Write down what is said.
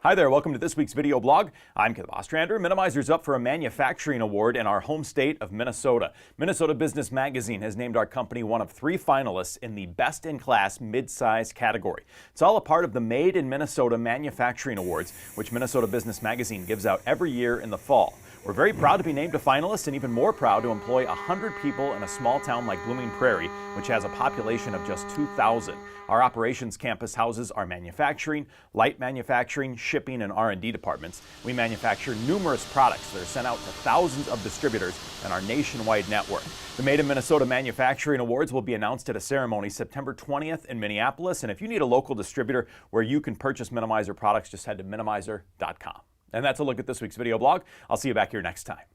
Hi there, welcome to this week's video blog. I'm Caleb Ostrander. Minimizer's up for a manufacturing award in our home state of Minnesota. Minnesota Business Magazine has named our company one of 3 finalists in the Best in Class mid-size category. It's all a part of the Made in Minnesota Manufacturing Awards, which Minnesota Business Magazine gives out every year in the fall. We're very proud to be named a finalist and even more proud to employ 100 people in a small town like Blooming Prairie, which has a population of just 2,000. Our operations campus houses our manufacturing, light manufacturing, shipping, and R&D departments. We manufacture numerous products that are sent out to thousands of distributors in our nationwide network. The Made in Minnesota Manufacturing Awards will be announced at a ceremony September 20th in Minneapolis, and if you need a local distributor where you can purchase Minimizer products, just head to minimizer.com. And that's a look at this week's video blog. I'll see you back here next time.